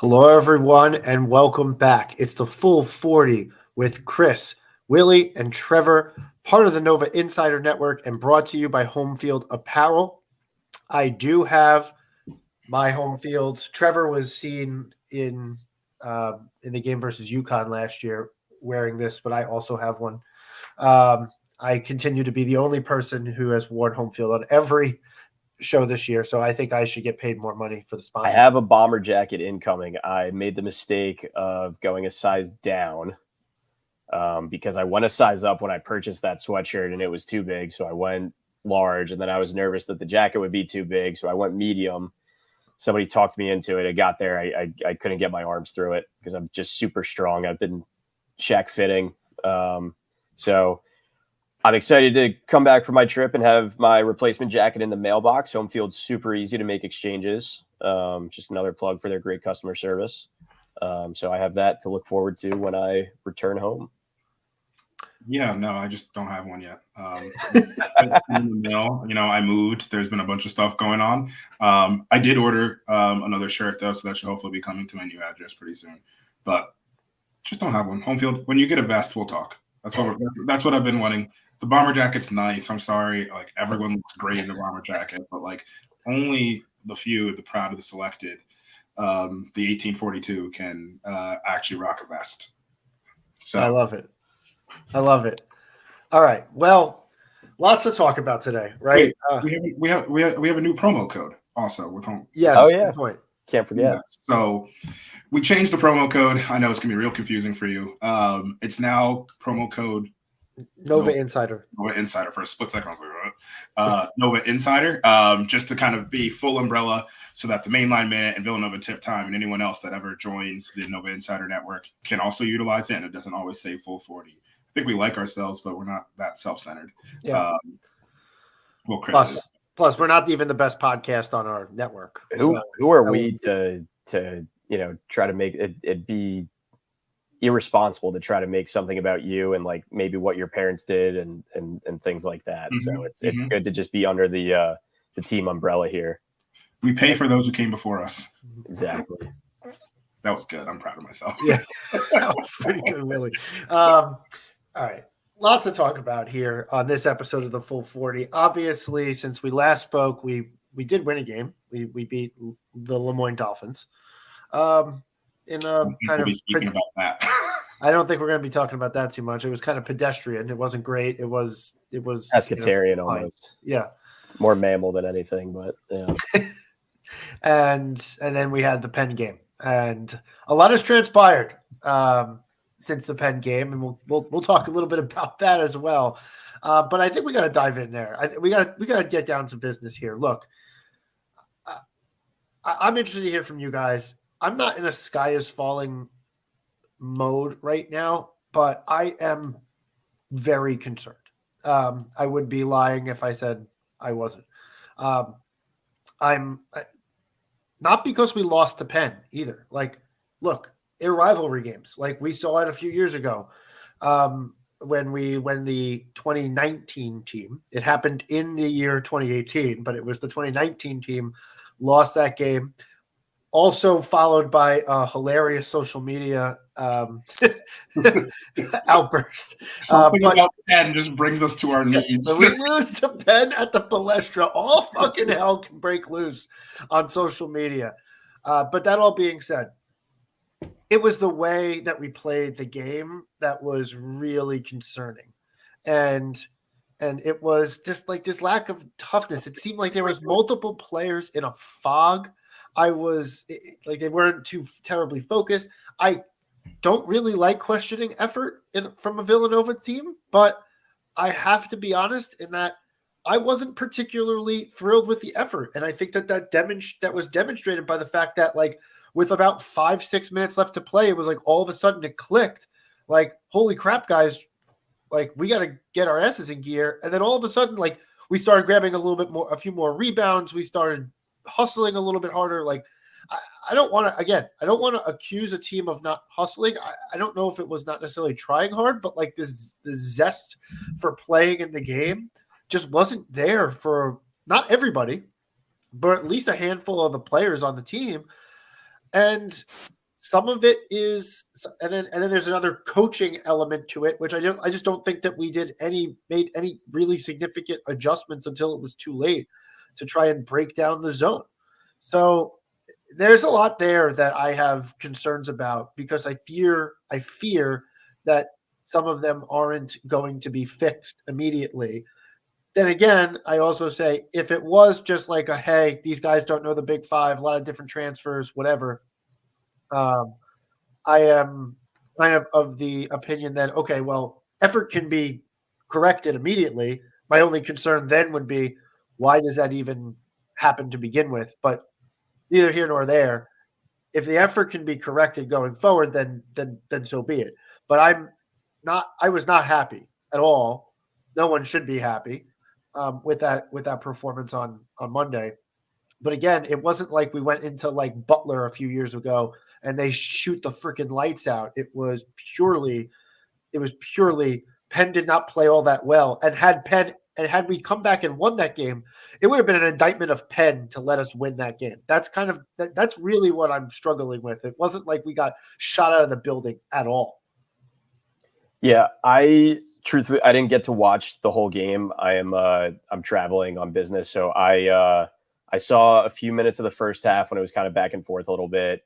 Hello, everyone, and welcome back. It's the Full 40 with Chris, Willie, and Trevor, part of the Nova Insider Network and brought to you by Home Field Apparel. I do have my home field. Trevor was seen in the game versus UConn last year wearing this, but I also have one. I continue to be the only person who has worn home field on every show this year, so I think I should get paid more money for the sponsor. I have a bomber jacket incoming. I made the mistake of going a size down because I went a size up when I purchased that sweatshirt and it was too big, so I went large, and then I was nervous that the jacket would be too big, so I went medium. Somebody talked me into it. I got there. I couldn't get my arms through it because I'm just super strong. I've been check fitting. So I'm excited to come back from my trip and have my replacement jacket in the mailbox. Home field's super easy to make exchanges. Just another plug for their great customer service. So I have that to look forward to when I return home. Yeah, no, I just don't have one yet. In the mail, I moved. There's been a bunch of stuff going on. I did order another shirt though, so that should hopefully be coming to my new address pretty soon. But just don't have one. Home field. When you get a vest, we'll talk. That's what I've been wanting. The bomber jacket's nice. I'm sorry, like everyone looks great in the bomber jacket, but like only the few, the proud of the selected, the 1842 can actually rock a vest. So I love it. All right. Well, lots to talk about today, right? Wait, we have a new promo code also with home. Yes. Oh yeah. Good point. Can't forget. Yeah, so we changed the promo code. I know it's gonna be real confusing for you. It's now promo code Nova Insider. Nova Insider. For a split second, I was like, Nova Insider, just to kind of be full umbrella so that the Mainline Minute and Villanova Tip Time and anyone else that ever joins the Nova Insider Network can also utilize it, and it doesn't always say full 40. I think we like ourselves, but we're not that self-centered. Yeah. Well, Chris Plus, we're not even the best podcast on our network. Who are we to try to make it be irresponsible to try to make something about you and like maybe what your parents did and things like that. So it's good to just be under the team umbrella here. We pay for those who came before us. Exactly. That was good. I'm proud of myself. Yeah, that was pretty good, Willie. All right. Lots to talk about here on this episode of the Full 40. Obviously, since we last spoke, we did win a game. We beat the Lemoyne Dolphins. In a kind of speaking about that. I don't think we're going to be talking about that too much. It was kind of pedestrian. It wasn't great. It was pescatarian almost. Yeah. More mammal than anything, but yeah. and then we had the Penn game, and a lot has transpired since the Penn game, and we'll talk a little bit about that as well. But I think we got to dive in there. We got to get down to business here. Look, I'm interested to hear from you guys. I'm not in a sky is falling mode right now, but I am very concerned. I would be lying if I said I wasn't. I'm not because we lost to Penn either. Like, look, they're rivalry games. Like we saw it a few years ago when the 2019 team, it happened in the year 2018, but it was the 2019 team lost that game. Also followed by a hilarious social media outburst. Something about Penn just brings us to our knees. We lose to Penn at the Palestra. All fucking hell can break loose on social media. But that all being said, it was the way that we played the game that was really concerning. And it was just like this lack of toughness. It seemed like there was multiple players in a fog. They weren't too terribly focused. I don't really like questioning effort from a Villanova team, but I have to be honest in that I wasn't particularly thrilled with the effort. And I think that was demonstrated by the fact that like with about 5-6 minutes left to play, it was like all of a sudden it clicked. Like, holy crap, guys, like we got to get our asses in gear. And then all of a sudden, like we started grabbing a few more rebounds. We started hustling a little bit harder. Like I don't want to accuse a team of not hustling. I don't know if it was not necessarily trying hard, but like the zest for playing in the game just wasn't there for not everybody, but at least a handful of the players on the team. And some of it is, and then there's another coaching element to it, which I just don't think that we made any really significant adjustments until it was too late to try and break down the zone. So there's a lot there that I have concerns about because I fear that some of them aren't going to be fixed immediately. Then again, I also say if it was just like hey, these guys don't know the Big Five, a lot of different transfers, whatever. I am kind of the opinion that, okay, well, effort can be corrected immediately. My only concern then would be, why does that even happen to begin with? But neither here nor there. If the effort can be corrected going forward, then so be it. But I was not happy at all. No one should be happy with that performance on Monday. But again, it wasn't like we went into like Butler a few years ago and they shoot the freaking lights out. It was purely Penn did not play all that well. And had we come back and won that game, it would have been an indictment of Penn to let us win that game. That's that's really what I'm struggling with. It wasn't like we got shot out of the building at all. Yeah, truthfully, I didn't get to watch the whole game. I'm traveling on business, so I saw a few minutes of the first half when it was kind of back and forth a little bit.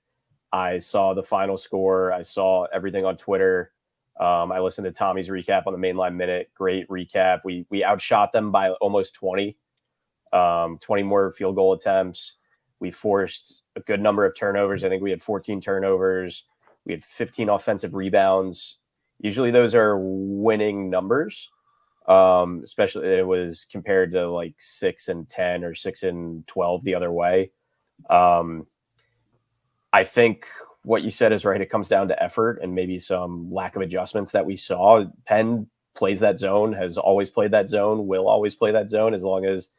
I saw the final score. I saw everything on Twitter. I listened to Tommy's recap on the Mainline Minute. Great recap. We outshot them by almost 20 more field goal attempts. We forced a good number of turnovers. I think we had 14 turnovers. We had 15 offensive rebounds. Usually those are winning numbers. Especially it was compared to like 6 and 10 or 6 and 12 the other way. I think what you said is right. It comes down to effort and maybe some lack of adjustments that we saw. Penn plays that zone, has always played that zone, will always play that zone as long as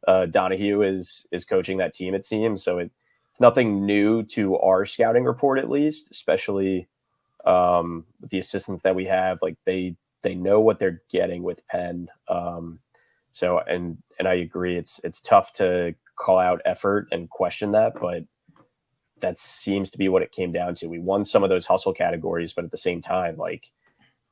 Donahue is coaching that team, it seems. So it's nothing new to our scouting report, at least, especially with the assistants that we have. Like they know what they're getting with Penn. So I agree. It's tough to call out effort and question that, but that seems to be what it came down to. We won some of those hustle categories, but at the same time, like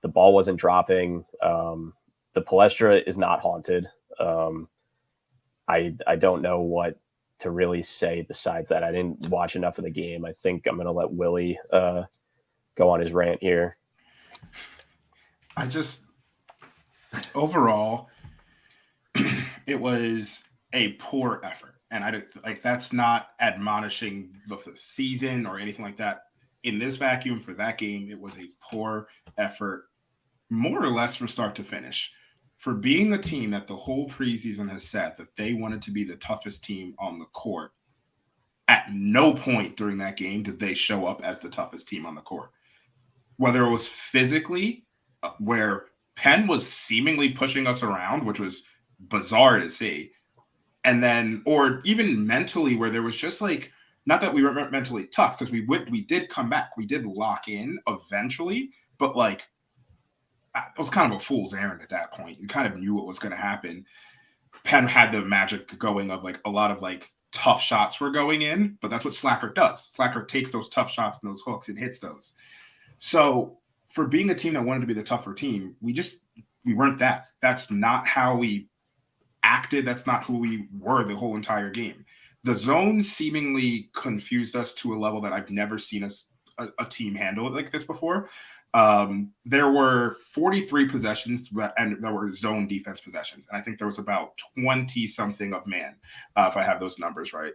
the ball wasn't dropping. The Palestra is not haunted. I don't know what to really say besides that. I didn't watch enough of the game. I think I'm going to let Willie go on his rant here. Overall, it was a poor effort. And that's not admonishing the season or anything like that. In this vacuum for that game, it was a poor effort, more or less from start to finish. For being the team that the whole preseason has said that they wanted to be the toughest team on the court, at no point during that game did they show up as the toughest team on the court. Whether it was physically, where Penn was seemingly pushing us around, which was bizarre to see, and then, or even mentally, where there was just like, not that we were mentally tough, because we did come back, we did lock in eventually, but like it was kind of a fool's errand at that point. You kind of knew what was going to happen. Penn had the magic going of like a lot of like tough shots were going in, but that's what Slacker does. Slacker takes those tough shots and those hooks and hits those. So for being a team that wanted to be the tougher team, we weren't that. That's not how we acted. That's not who we were the whole entire game. The zone seemingly confused us to a level that I've never seen a team handle it like this before. There were 43 possessions and there were zone defense possessions. And I think there was about 20 something of man, if I have those numbers right.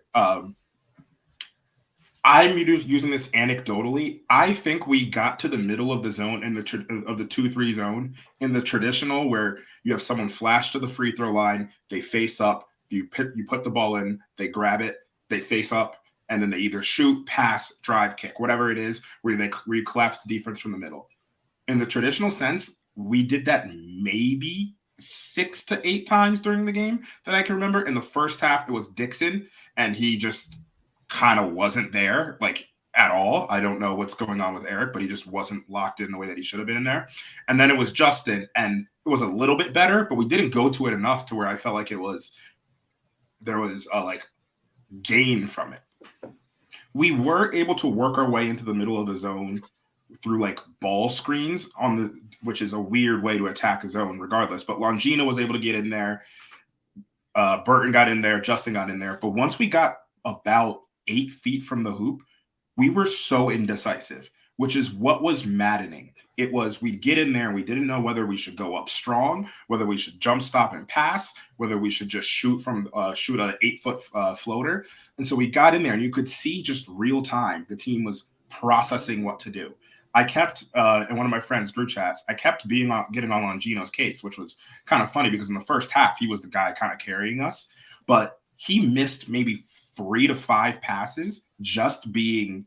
I'm using this anecdotally. I think we got to the middle of the zone of the 2-3 zone in the traditional where you have someone flash to the free throw line, they face up, you put the ball in, they grab it, they face up, and then they either shoot, pass, drive, kick, whatever it is, where you collapse the defense from the middle. In the traditional sense, we did that maybe 6 to 8 times during the game that I can remember. In the first half, it was Dixon, and he just kind of wasn't there like at all. I don't know what's going on with Eric, but he just wasn't locked in the way that he should have been in there. And then it was Justin, and it was a little bit better, but we didn't go to it enough to where I felt like there was like gain from it. we were able to work our way into the middle of the zone through like ball screens which is a weird way to attack a zone regardless. But Longino was able to get in there. Burton got in there. Justin got in there. But once we got about 8 feet from the hoop, we were so indecisive, which is what was maddening. It was we'd get in there and we didn't know whether we should go up strong, whether we should jump, stop, and pass, whether we should just shoot an 8-foot floater. And so we got in there and you could see just real time the team was processing what to do. I kept in one of my friends' group chats, I kept getting on Longino's case, which was kind of funny because in the first half he was the guy kind of carrying us, but he missed maybe 3 to 5 passes just being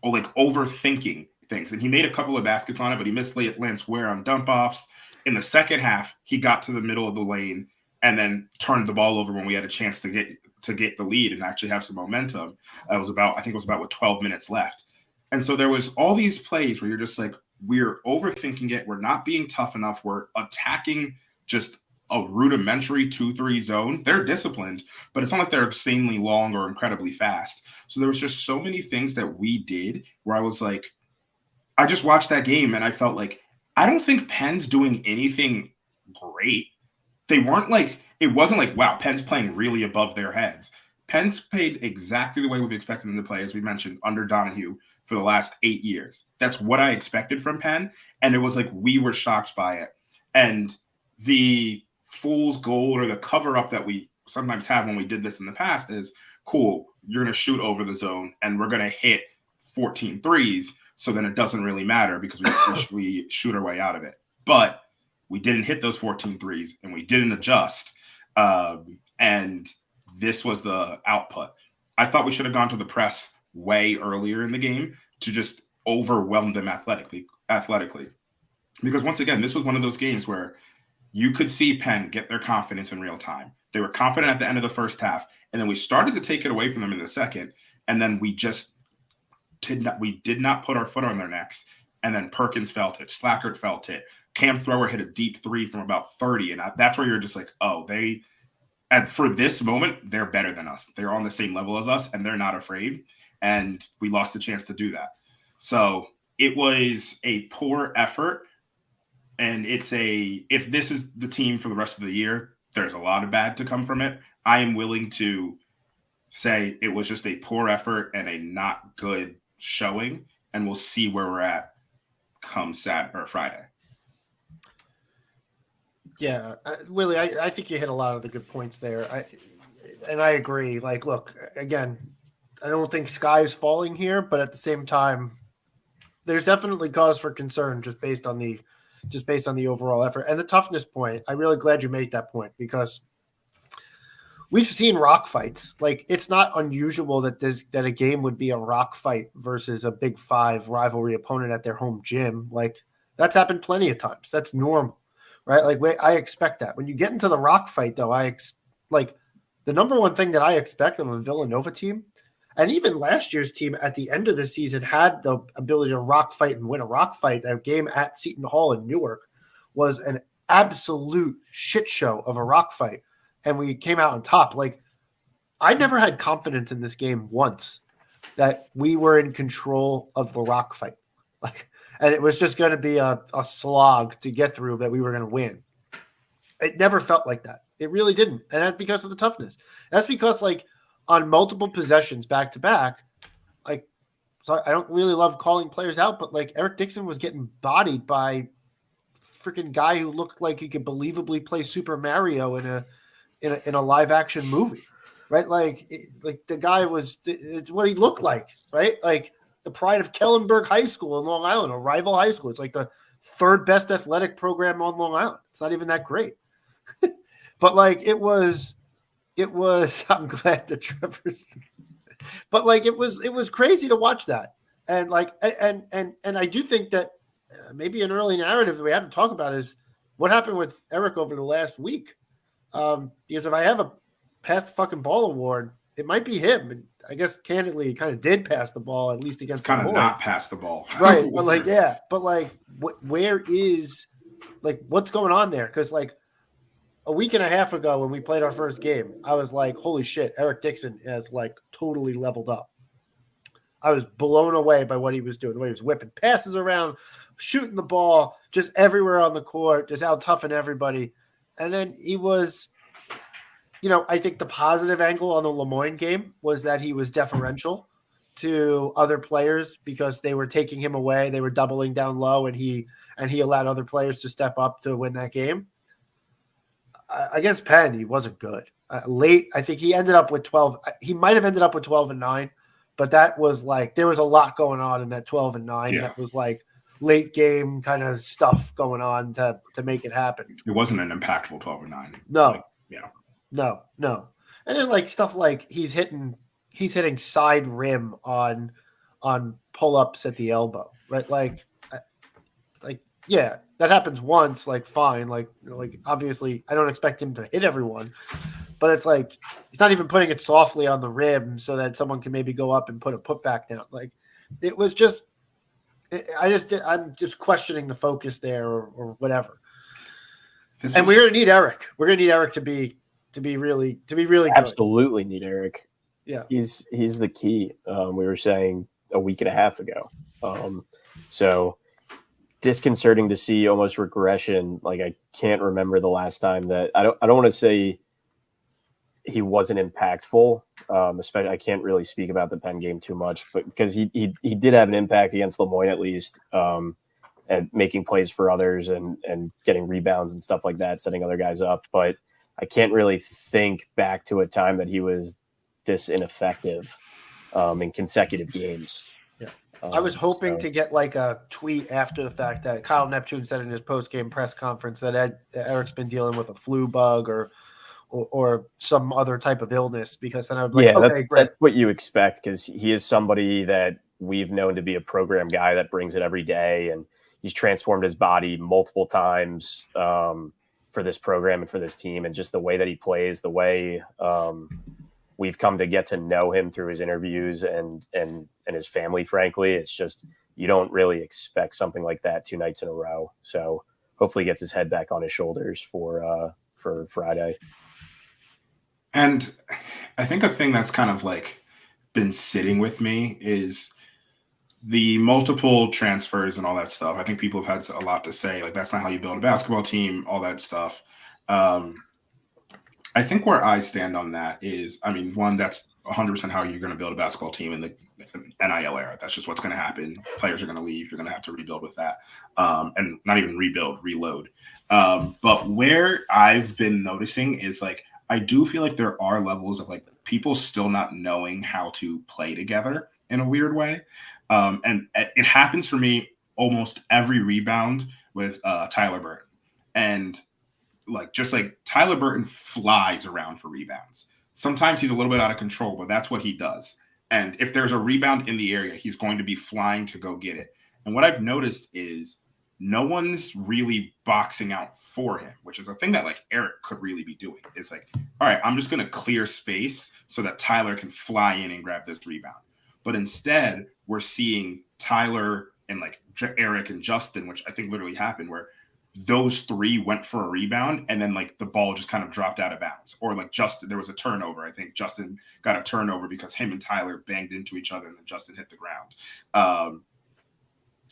like overthinking things. And he made a couple of baskets on it, but he missed Lance Ware on dump offs. In the second half, he got to the middle of the lane and then turned the ball over when we had a chance to get the lead and actually have some momentum. I think it was about with 12 minutes left. And so there was all these plays where you're just like, we're overthinking it. We're not being tough enough. We're attacking just a rudimentary 2-3 zone. They're disciplined, but it's not like they're insanely long or incredibly fast. So there was just so many things that we did where I was like, I just watched that game and I felt like, I don't think Penn's doing anything great. They weren't like, it wasn't like, wow, Penn's playing really above their heads. Penn's played exactly the way we've expected them to play, as we mentioned, under Donahue for the last 8 years. That's what I expected from Penn. And it was like, we were shocked by it. And the fool's gold or the cover up that we sometimes have when we did this in the past is, cool, you're going to shoot over the zone and we're going to hit 14 threes. So then it doesn't really matter because we shoot our way out of it. But we didn't hit those 14 threes and we didn't adjust. And this was the output. I thought we should have gone to the press way earlier in the game to just overwhelm them athletically. Because once again, this was one of those games where you could see Penn get their confidence in real time. They were confident at the end of the first half, and then we started to take it away from them in the second, and then we just did not put our foot on their necks. And then Perkins felt it, Slackert felt it, Cam Thrower hit a deep 3 from about 30, and that's where you're just like, oh, and for this moment, they're better than us. They're on the same level as us, and they're not afraid. And we lost the chance to do that. So it was a poor effort. And if this is the team for the rest of the year, there's a lot of bad to come from it. I am willing to say it was just a poor effort and a not good showing. And we'll see where we're at come Friday. Yeah, Willie, I think you hit a lot of the good points there. I agree. Like, look, again, I don't think sky is falling here, but at the same time, there's definitely cause for concern just based on the overall effort and the toughness point. I'm really glad you made that point because we've seen rock fights. Like, it's not unusual that a game would be a rock fight versus a Big Five rivalry opponent at their home gym. Like, that's happened plenty of times. That's normal, right? Like, I expect that. When you get into the rock fight, though, like the number one thing that I expect of a Villanova team, and even last year's team at the end of the season had the ability to rock fight and win a rock fight. That game at Seton Hall in Newark was an absolute shit show of a rock fight. And we came out on top. Like, I never had confidence in this game once that we were in control of the rock fight. Like, and it was just going to be a slog to get through that we were going to win. It never felt like that. It really didn't. And that's because of the toughness. That's because, like, on multiple possessions back to back, like, so I don't really love calling players out, but like Eric Dixon was getting bodied by freaking guy who looked like he could believably play Super Mario in a live action movie, right? Like the guy it's what he looked like, right? Like the pride of Kellenberg High School in Long Island, a rival high school. It's like the third best athletic program on Long Island. It's not even that great, but like it was. I'm glad that Trevor's, but like it was crazy to watch that, and like and I do think that maybe an early narrative that we haven't talked about is what happened with Eric over the last week. Because if I have a pass the fucking ball award, it might be him. And I guess candidly, he kind of did pass the ball at least against kind of not pass the ball, right? But like but like where is like what's going on there? Because like. A week and a half ago when we played our first game, I was like, holy shit, Eric Dixon has like totally leveled up. I was blown away by what he was doing, the way he was whipping passes around, shooting the ball, just everywhere on the court, just out toughing everybody. And then he was, I think the positive angle on the Lemoyne game was that he was deferential to other players because they were taking him away. They were doubling down low, and he allowed other players to step up to win that game. Against Penn, he wasn't good. Late, I think he ended up with 12. He might have ended up with 12-9, but that was like there was a lot going on in that 12-9. Yeah. That was like late game kind of stuff going on to make it happen. It wasn't an impactful 12-9. No. Yeah. No. And then like stuff like he's hitting side rim on pull-ups at the elbow, right? Like yeah, that happens once, like fine. Like obviously I don't expect him to hit everyone, but it's like he's not even putting it softly on the rim so that someone can maybe go up and put a putback down. Like it was just I'm just questioning the focus there or whatever. We're gonna need Eric. We're gonna need Eric to be really good. Absolutely need Eric. Yeah, he's the key. We were saying a week and a half ago. So disconcerting to see almost regression. Like I can't remember the last time that I don't want to say he wasn't impactful. Especially I can't really speak about the Penn game too much, but because he did have an impact against Lemoyne at least, and making plays for others and getting rebounds and stuff like that, setting other guys up. But I can't really think back to a time that he was this ineffective in consecutive games. Yeah. I was hoping to get like a tweet after the fact that Kyle Neptune said in his post-game press conference that Eric's been dealing with a flu bug or some other type of illness, because then I would be like, okay, great. That's what you expect, because he is somebody that we've known to be a program guy that brings it every day, and he's transformed his body multiple times for this program and for this team, and just the way that he plays, the way we've come to get to know him through his interviews and his family, frankly. It's just you don't really expect something like that 2 nights in a row. So hopefully he gets his head back on his shoulders for Friday. And I think the thing that's kind of like been sitting with me is the multiple transfers and all that stuff. I think people have had a lot to say. Like, that's not how you build a basketball team, all that stuff. I think where I stand on that is, I mean, one, that's 100% how you're going to build a basketball team in the NIL era. That's just what's going to happen. Players are going to leave. You're going to have to rebuild with that. And not even rebuild, reload. But where I've been noticing is, like, I do feel like there are levels of, like, people still not knowing how to play together in a weird way. And it happens for me almost every rebound with Tyler Burton. And just like Tyler Burton flies around for rebounds. Sometimes he's a little bit out of control, but that's what he does. And if there's a rebound in the area, he's going to be flying to go get it. And what I've noticed is no one's really boxing out for him, which is a thing that like Eric could really be doing. It's like, all right, I'm just going to clear space so that Tyler can fly in and grab this rebound. But instead, we're seeing Tyler and like Eric and Justin, which I think literally happened, where those three went for a rebound and then like the ball just kind of dropped out of bounds. Or like Justin, there was a turnover. I think Justin got a turnover because him and Tyler banged into each other and then Justin hit the ground.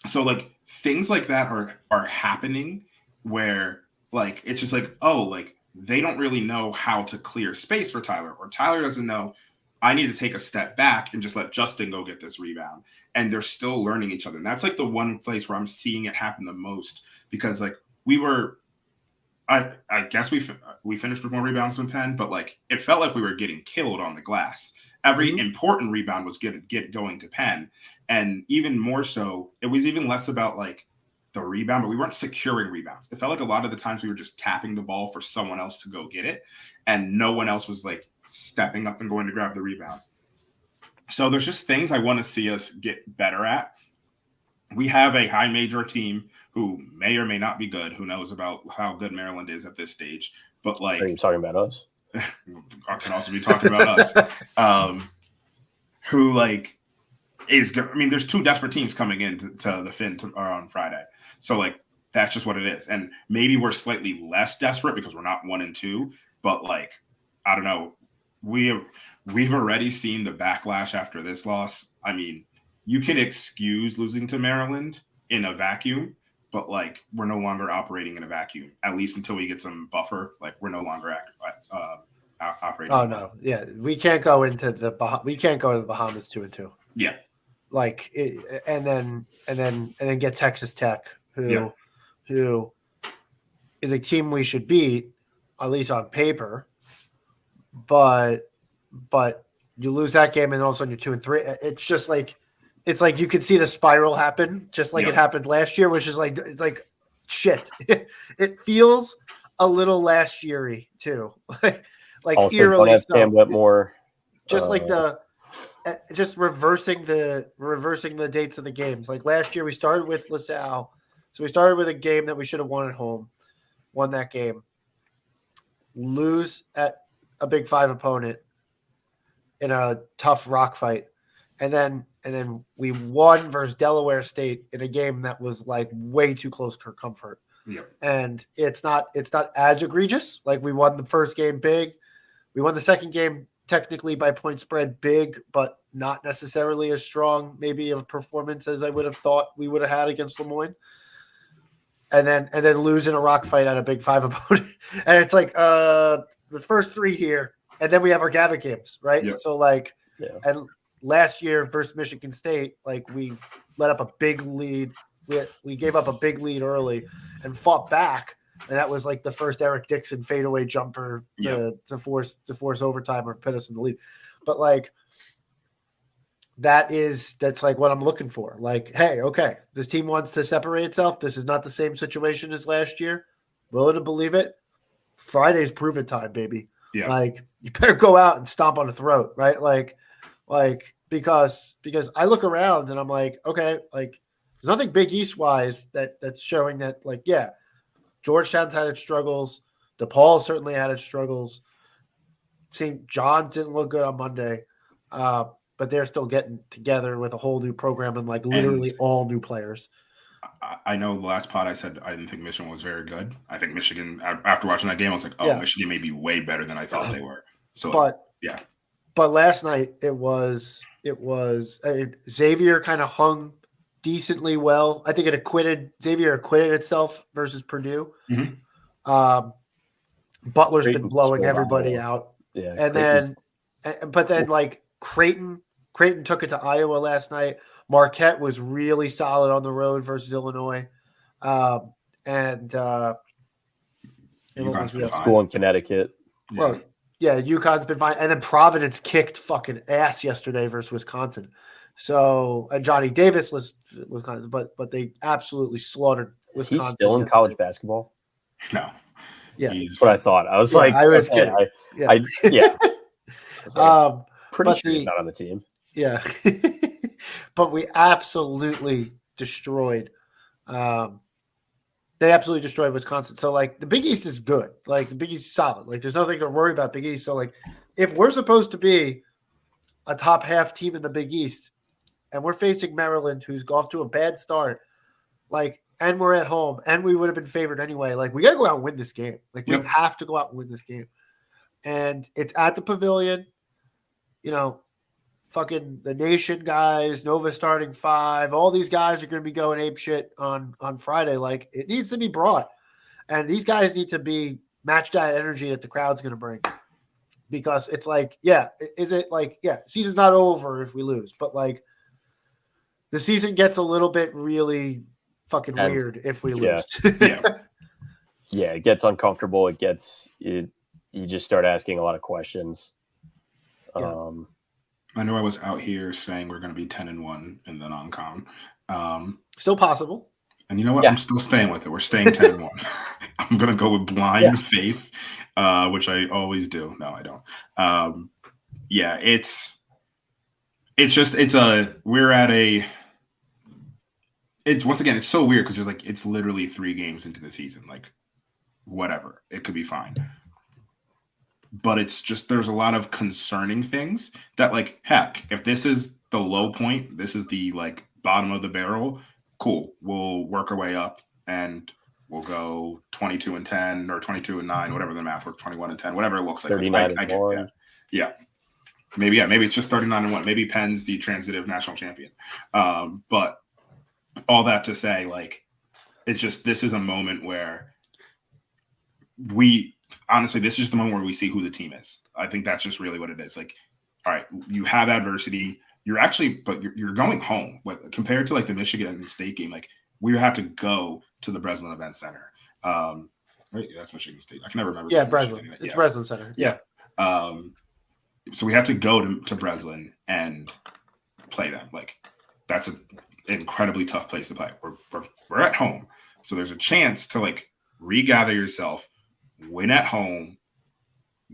So like things like that are happening where like it's just like, oh, like they don't really know how to clear space for Tyler, or Tyler doesn't know I need to take a step back and just let Justin go get this rebound. And they're still learning each other. And that's like the one place where I'm seeing it happen the most, because like I guess we finished with more rebounds than Penn, but like it felt like we were getting killed on the glass. Every important rebound was get going to Penn. And even more so, it was even less about like the rebound, but we weren't securing rebounds. It felt like a lot of the times we were just tapping the ball for someone else to go get it. And no one else was like stepping up and going to grab the rebound. So there's just things I want to see us get better at. We have a high major team who may or may not be good. Who knows about how good Maryland is at this stage? But like, are you talking about us? I can also be talking about us. Who like is? I mean, there's two desperate teams coming in to the Finn on Friday. So like that's just what it is. And maybe we're slightly less desperate because we're not 1-2. But like, I don't know. We've already seen the backlash after this loss. I mean, you can excuse losing to Maryland in a vacuum, but like we're no longer operating in a vacuum, at least until we get some buffer. Like we're no longer operating. Oh no, yeah, we can't go into the Bahamas 2-2. Yeah, like and then get Texas Tech, who is a team we should beat, at least on paper. But you lose that game and all of a sudden you're 2-3. It's just like you could see the spiral happen, just like it happened last year, which is like it's like shit. It feels a little last year-y too, like also, eerily so. Whitmore, just like just reversing the dates of the games. Like last year, we started with LaSalle, so we started with a game that we should have won at home, won that game, lose at a Big Five opponent in a tough rock fight, and then we won versus Delaware State in a game that was like way too close for comfort. Yep. And it's not as egregious. Like we won the first game big, we won the second game technically by point spread big, but not necessarily as strong maybe of performance as I would have thought we would have had against Lemoyne. And then lose in a rock fight at a Big Five opponent. And it's like the first three here, and then we have our Gavitt games, right? Yep. So like and last year versus Michigan State, like we let up a big lead. We gave up a big lead early and fought back. And that was like the first Eric Dixon fadeaway jumper to force overtime or put us in the lead. But like that's like what I'm looking for. Like, hey, okay, this team wants to separate itself. This is not the same situation as last year. Willing to believe it. Friday's prove it time, baby. Yeah. Like you better go out and stomp on the throat, right? Like because I look around and I'm like, okay, like there's nothing Big East wise that's showing that like, yeah, Georgetown's had its struggles. DePaul certainly had its struggles. St. John's didn't look good on Monday, but they're still getting together with a whole new program and like literally all new players. I know the last pod I said I didn't think Michigan was very good. I think Michigan, after watching that game, I was like, Michigan may be way better than I thought they were. So, But last night it was Xavier kind of hung decently well. I think Xavier acquitted itself versus Purdue. Mm-hmm. Butler's been blowing everybody out. Yeah. And then like Creighton took it to Iowa last night. Marquette was really solid on the road versus Illinois. School in Connecticut. Well, yeah, UConn's been fine. And then Providence kicked fucking ass yesterday versus Wisconsin. So Johnny Davis was Wisconsin, but they absolutely slaughtered Wisconsin. Is he still in college basketball? No. Yeah, that's what I thought. I was like, I was kidding. Pretty sure he's not on the team. Yeah, but we absolutely destroyed. They absolutely destroyed Wisconsin. So like the Big East is good. Like the Big East is solid. Like there's nothing to worry about Big East. So like if we're supposed to be a top half team in the Big East, and we're facing Maryland, who's off to a bad start, like, and we're at home, and we would have been favored anyway. Like, we got to go out and win this game. Like, we have to go out and win this game. And it's at the Pavilion. You know, fucking the Nation guys, Nova starting 5, all these guys are going to be going ape shit on Friday. Like, it needs to be brought. And these guys need to match that energy that the crowd's going to bring. Because it's like, season's not over if we lose. But, like, the season gets a little bit really fucking weird if we lose. Yeah, it gets uncomfortable. You just start asking a lot of questions. Yeah. I know I was out here saying we're going to be 10-1 in the non-con. Still possible. And you know what? I'm still staying with it. We're staying 10-1. I'm going to go with blind faith, which I always do. No, I don't. Once again, it's so weird because it's literally 3 games into the season. Like, whatever, it could be fine. But it's just, there's a lot of concerning things that, like, heck, if this is the low point, this is the like bottom of the barrel, cool. We'll work our way up and we'll go 22-10 or 22-9, whatever the math works, 21-10, whatever it looks like. 39 I get that. Yeah. Maybe it's just 39-1. Maybe Penn's the transitive national champion. But all that to say, like, it's just, this is a moment where honestly, this is just the moment where we see who the team is. I think that's just really what it is. Like, all right, you have adversity. You're going home. But compared to like the Michigan State game, like we have to go to the Breslin Event Center. Right, that's Michigan State. I can never remember. Yeah, Breslin. It's Breslin Center. Yeah. So we have to go to Breslin and play them. Like, that's an incredibly tough place to play. We're at home, so there's a chance to like regather yourself, win at home,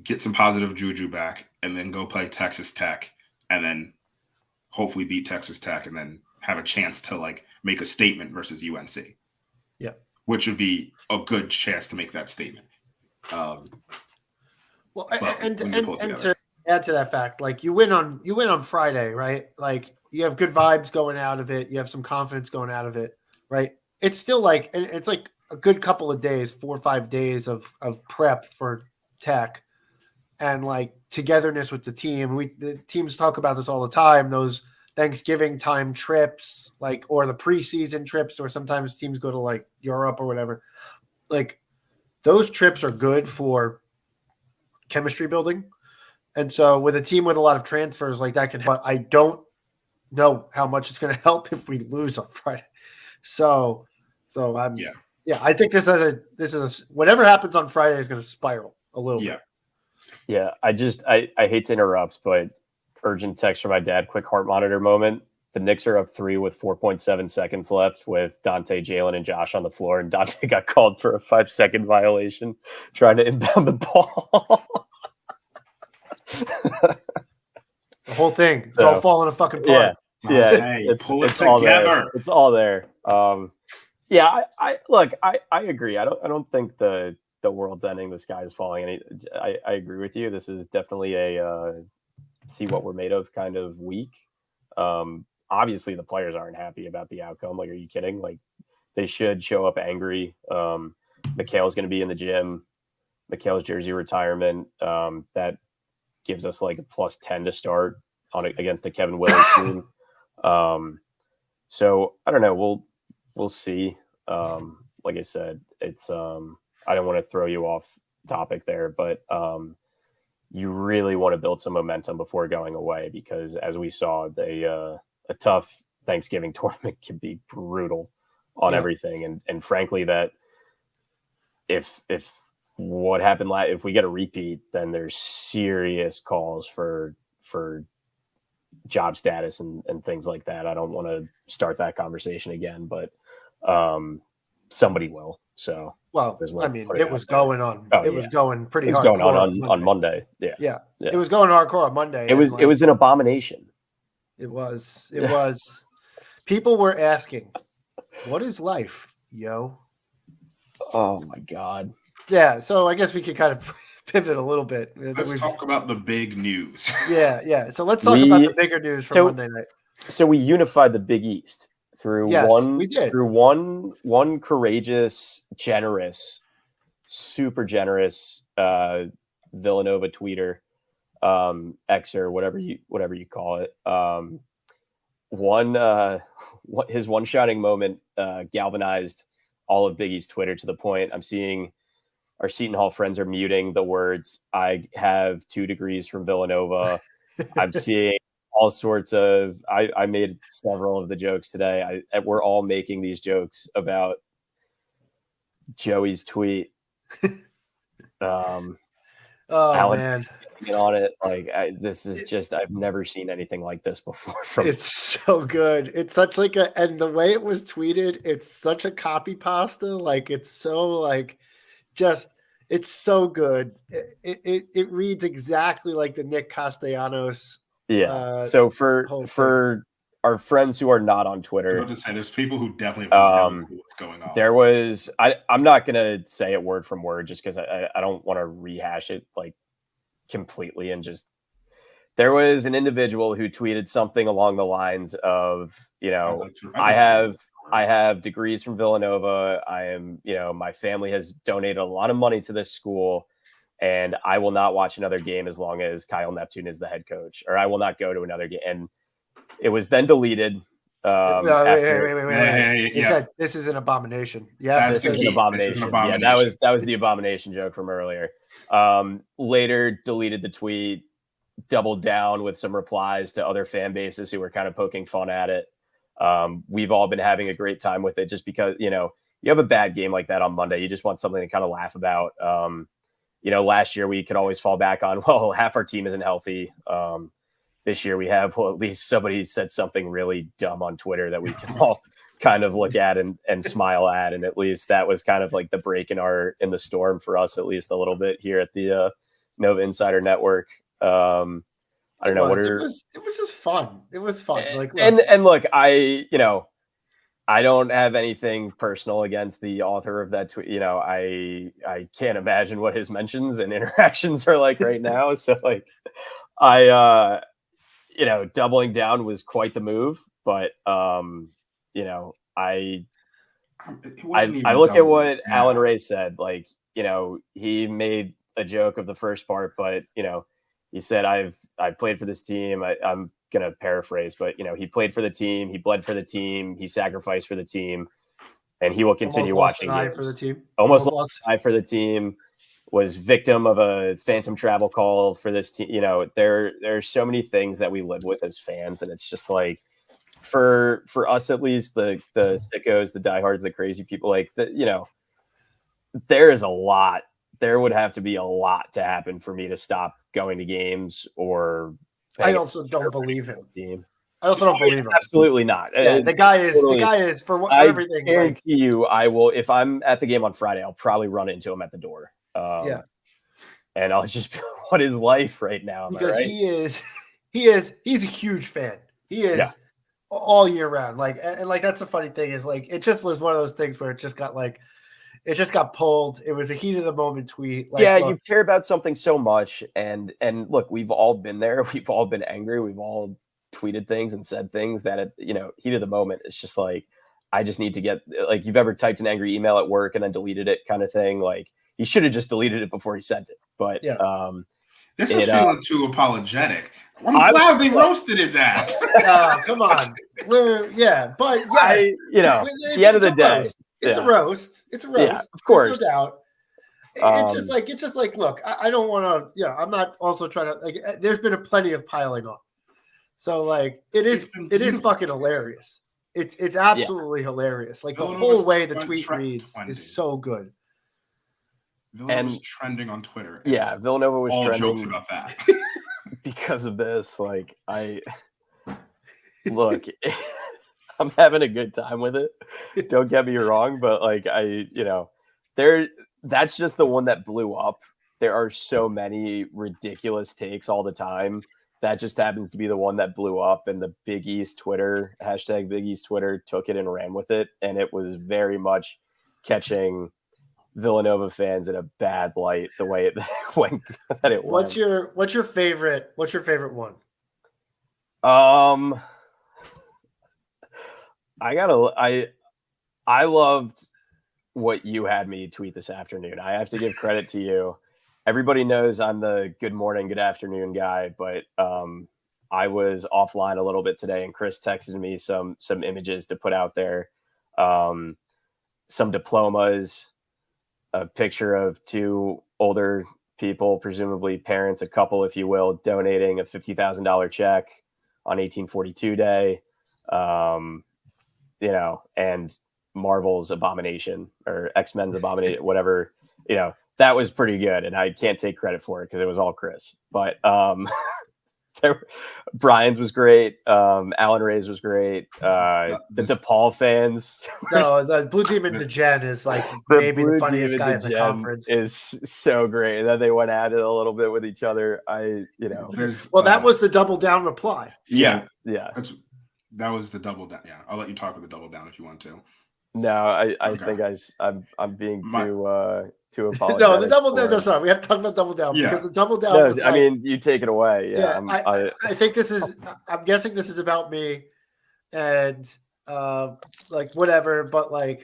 get some positive juju back, and then go play Texas Tech, and then hopefully beat Texas Tech, and then have a chance to like make a statement versus UNC. Yeah, which would be a good chance to make that statement. Well, and to add to that fact, like you win on Friday, right? Like you have good vibes going out of it. You have some confidence going out of it, right? It's still like, it's like a good couple of days, 4 or 5 days of prep for Tech and like togetherness with the team. The teams talk about this all the time, those Thanksgiving time trips, like, or the preseason trips, or sometimes teams go to like Europe or whatever. Like those trips are good for chemistry building. And so with a team with a lot of transfers, like that can help. I don't know how much it's going to help if we lose on Friday. So I'm, I think this is whatever happens on Friday is going to spiral a little bit. Yeah. I hate to interrupt, but urgent text from my dad, quick heart monitor moment. The Knicks are up 3 with 4.7 seconds left with Dante, Jalen, and Josh on the floor. And Dante got called for a 5-second violation trying to inbound the ball. The whole thing. It's all falling apart. Yeah. Pull it it's all together. There. It's all there. I look, I agree. I don't think the world's ending, the sky is falling. I agree with you. This is definitely a see what we're made of kind of week. Obviously the players aren't happy about the outcome. Like, are you kidding? Like, they should show up angry. Mikhail's going to be in the gym. Mikhail's jersey retirement. That gives us like a +10 to start on against the Kevin Willis team. So I don't know. We'll see. Like I said, it's I don't want to throw you off topic there, but you really want to build some momentum before going away, because as we saw, a tough Thanksgiving tournament can be brutal on everything. And frankly, that if what happened if we get a repeat, then there's serious calls for job status and things like that. I don't want to start that conversation again, but somebody will. So, well, I mean, it was going on. It was going pretty hard. It was going on Monday. Yeah. It was going hardcore on Monday. It was an abomination. It was. People were asking, "What is life, yo?" Oh my God. Yeah. So I guess we could kind of pivot a little bit. Let's talk about the big news. Yeah. So let's talk about the bigger news from Monday night. So we unified the Big East through one courageous, generous, super generous Villanova tweeter, Xer, whatever you call it. His one shining moment galvanized all of Big East Twitter to the point I'm seeing our Seton Hall friends are muting the words "I have 2 degrees from Villanova." I'm seeing all sorts of. I made several of the jokes today. We're all making these jokes about Joey's tweet. Oh Alan, man, get on it. Like this is just. I've never seen anything like this before. It's so good. It's such like and the way it was tweeted, it's such a copy pasta. Like it's so like. It's so good. It reads exactly like the Nick Castellanos. So for our friends who are not on Twitter, I was to say there's people who definitely know what's going on. There was I'm not gonna say it word from word just because I don't want to rehash it like completely and just. There was an individual who tweeted something along the lines of, I have degrees from Villanova. I am, my family has donated a lot of money to this school. and I will not watch another game as long as Kyle Neptune is the head coach, or I will not go to another game. And it was then deleted. Wait. He said this is an abomination. Yeah, this is an abomination. Yeah, that was the abomination joke from earlier. Later deleted the tweet, doubled down with some replies to other fan bases who were kind of poking fun at it. We've all been having a great time with it, just because, you have a bad game like that on Monday. You just want something to kind of laugh about. Last year we could always fall back on, well, half our team isn't healthy. This year we have, well, at least somebody said something really dumb on Twitter that we can all kind of look at and smile at. And at least that was kind of like the break in the storm for us, at least a little bit here at the Nova Insider Network. I don't know. It was just fun. It was fun. Look, I don't have anything personal against the author of that tweet. I can't imagine what his mentions and interactions are like right now. So doubling down was quite the move, but I look at what Alan Ray said. He made a joke of the first part, but he said, I've played for this team. I'm gonna paraphrase, but he played for the team, he bled for the team, he sacrificed for the team, and he will continue watching games. For the team. Almost lost an eye for the team. Was victim of a phantom travel call for this team. There's so many things that we live with as fans, and it's just like, for us at least, the sickos, the diehards, the crazy people, there is a lot. There would have to be a lot to happen for me to stop going to games. Or I also don't believe him. I also don't believe him. Absolutely not. Yeah, the guy is for everything. I guarantee you, I will. If I'm at the game on Friday, I'll probably run into him at the door. And I'll just be like, what is life right now? Because he's a huge fan. He is all year round. That's the funny thing is it just was one of those things where it just got pulled. It was a heat of the moment tweet. You care about something so much, and look, we've all been there. We've all been angry. We've all tweeted things and said things that heat of the moment. It's just I just need to get, you've ever typed an angry email at work and then deleted it kind of thing. He should have just deleted it before he sent it. But this is feeling too apologetic. I'm glad they roasted his ass. Come on. But yes, at the end of the day, it's a roast. It's a roast. Yeah, of course. No doubt. It's just look, I don't want to, I'm not also trying to, there's been plenty of piling on. So it is fucking hilarious. It's absolutely hilarious. The whole way the tweet reads is so good. Villanova was trending on Twitter. Yeah, Villanova was all trending jokes about that because of this. I'm having a good time with it. Don't get me wrong, but that's just the one that blew up. There are so many ridiculous takes all the time. That just happens to be the one that blew up, and the Big East Twitter, hashtag Big East Twitter, took it and ran with it. And it was very much catching Villanova fans in a bad light, the way it went. What's your favorite one? I loved what you had me tweet this afternoon. I have to give credit to you. Everybody knows I'm the good morning, good afternoon guy, but I was offline a little bit today, and Chris texted me some images to put out there, some diplomas, a picture of two older people, presumably parents, a couple, if you will, donating a $50,000 check on 1842 Day, and Marvel's Abomination or X-Men's Abomination, whatever, that was pretty good. And I can't take credit for it because it was all Chris. But Brian's was great. Alan Ray's was great. The DePaul fans. No, the Blue Demon DeGen is maybe the funniest guy in the conference. Is so great. And then they went at it a little bit with each other. That was the double down reply. Yeah. That was the double down. Yeah, I'll let you talk with the double down if you want to. No, I think I'm being too apologetic. No, the double down. No, sorry, we have to talk about double down because the double down. No, you take it away. Yeah, I think this is. I'm guessing this is about me, and whatever. But I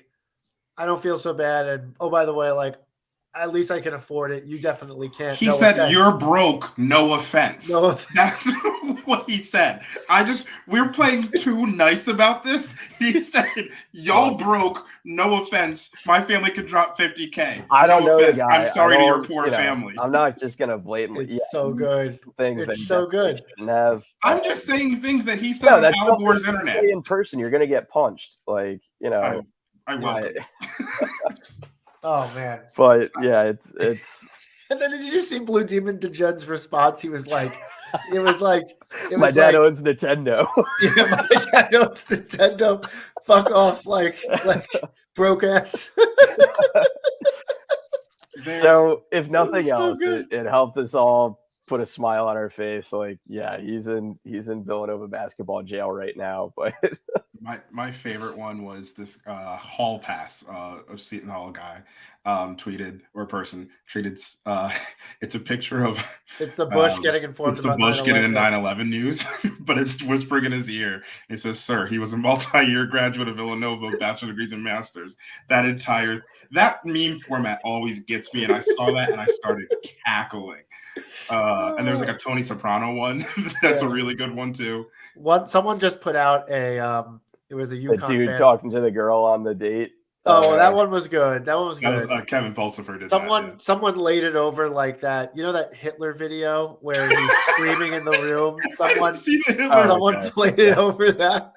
don't feel so bad. And oh, by the way, at least I can afford it. You definitely can't. He No said, offense. "You're broke. No offense." No That's what he said. We're playing too nice about this. He said, "Y'all broke. No offense. My family could drop $50K. I don't no know offense. the guy. I'm sorry to your poor family." I'm not just gonna blatantly. It's so good. Things It's that he so definitely good. shouldn't have. I'm just saying things that he said No, on that's Al something Gore's you internet. say in person. You're gonna get punched. Like, I welcome. Oh man. But yeah, it's And then did you see Blue Demon DeGen's response? He was like, my dad owns Nintendo. Yeah, my dad owns Nintendo. Fuck off, like broke ass. So if nothing so else, good. it helped us all put a smile on our face. Like, yeah, he's in Villanova basketball jail right now. But my favorite one was this hall pass, a Seton Hall guy tweeted it's a picture of it's the Bush getting informed it's the about Bush 9/11. getting the 9/11 news, but it's whispering in his ear. It says, "Sir, he was a multi-year graduate of Villanova, bachelor degrees and masters." That meme format always gets me, and I saw that and I started cackling. And there's like a Tony Soprano one that's a really good one too. Someone just put out it was a UConn the dude fan talking to the girl on the date. Oh, that one was good. That one was good. That was Kevin Pulsifer did Someone laid it over like that. You know that Hitler video where he's screaming in the room? Someone played it over that.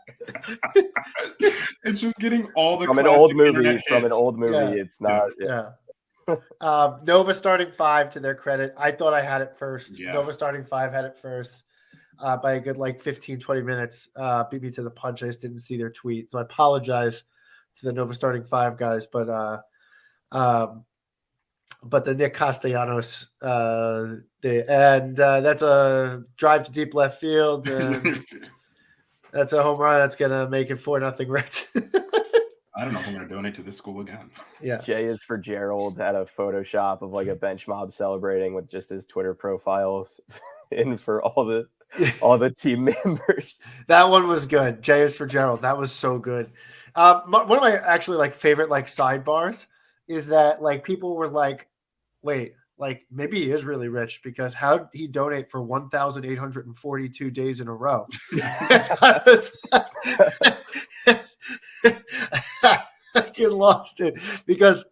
It's just getting all the from an old movie. It's not. Nova starting 5 to their credit. I thought I had it first. Yeah. Nova starting 5 had it first by a good 15, 20 minutes. Beat me to the punch. I just didn't see their tweet. So I apologize to the Nova starting 5 guys, but the Nick Castellanos, that's a drive to deep left field. That's a home run. That's gonna make it 4-0 Reds. I don't know if I'm gonna donate to this school again. Yeah. J is for Gerald had a Photoshop of a bench mob celebrating with just his Twitter profiles in for all the team members. That one was good. J is for Gerald. That was so good. One of my actually favorite sidebars is that people were like, wait, maybe he is really rich because how did he donate for 1,842 days in a row? I get lost it because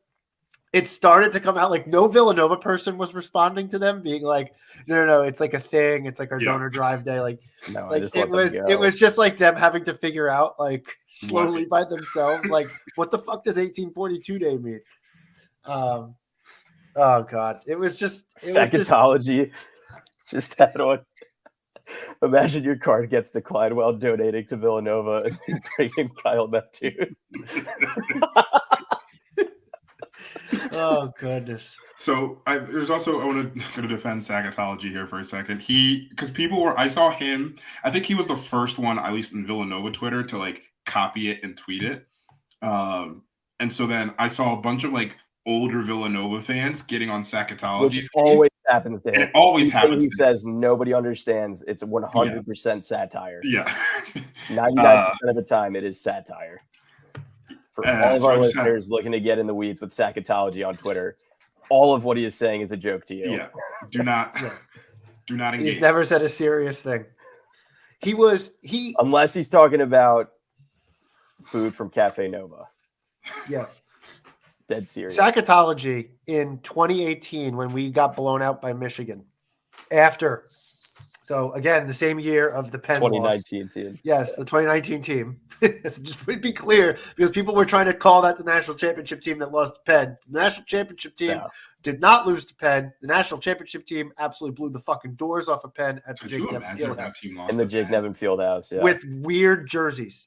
it started to come out no Villanova person was responding to them being like, no, it's a thing. It's our donor drive day. It was just them having to figure out slowly by themselves, what the fuck does 1842 day mean? Oh God. It was just Sacketology just had on. Imagine your card gets declined while donating to Villanova and bringing Kyle Neptune. Oh goodness. So I want to defend Sacketology here for a second. I saw him. I think he was the first one, at least in Villanova Twitter, to copy it and tweet it. And so then I saw a bunch of older Villanova fans getting on Sacketology, which always happens to him. It always happens. He says nobody understands. It's 100% satire. Yeah, 99% of the time, it is satire. For all of our listeners looking to get in the weeds with Sacketology on Twitter, all of what he is saying is a joke to you. Yeah, do not engage. He's never said a serious thing. Unless he's talking about food from Cafe Nova. Yeah. Dead serious. Sacketology in 2018 when we got blown out by Michigan. So again, the same year of the Penn 2019 loss. team. Yes, the 2019 team. Just to be clear, because people were trying to call that the national championship team that lost to Penn. The national championship team did not lose to Penn. The national championship team absolutely blew the fucking doors off of Penn at the Jake Nevin Fieldhouse. In the Jake Nevin Fieldhouse, yeah. With weird jerseys.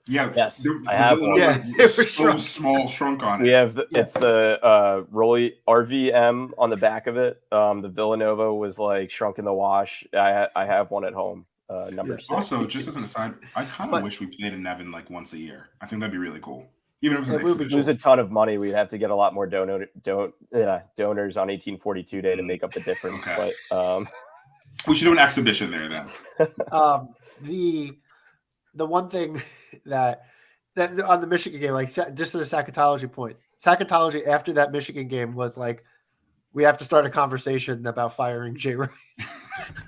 Yeah. Yes, I have one. Yeah, they were small, shrunk on it. We have it's the Rolly RVM on the back of it. The Villanova was shrunk in the wash. I have one at home. Number 6. Also, just as an aside, I kind of wish we played in Nevin once a year. I think that'd be really cool. Even if it was lose a ton of money, we'd have to get a lot more donors on 1842 day to make up the difference. Okay. But we should do an exhibition there then. The one thing that on the Michigan game, just to the Sacketology point, Sackatology after that Michigan game was like, we have to start a conversation about firing Jay Wright.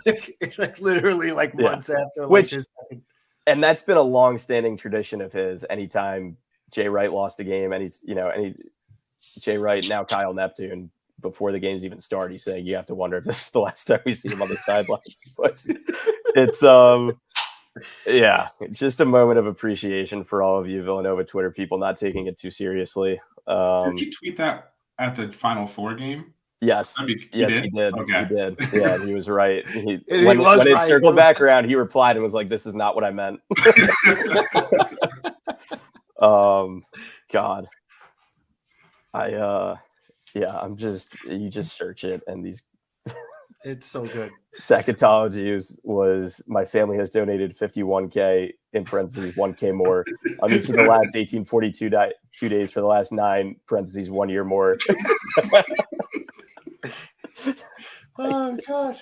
It's like literally like months after like Which, his second. And that's been a long-standing tradition of his. Anytime Jay Wright lost a game, any Jay Wright, now Kyle Neptune, before the games even start, he's saying you have to wonder if this is the last time we see him on the sidelines. But it's it's just a moment of appreciation for all of you Villanova Twitter people not taking it too seriously. Did he tweet that at the Final Four game? Yes. He did. Okay. He did. Yeah, he was right. When right. it circled back around, he replied and was like, "This is not what I meant." God. You just search it, and these. It's so good. Sackatology was my family has donated $51K in parentheses 1K more on each of the last 1842 2 days for the last 9 parentheses 1 year more. Oh God!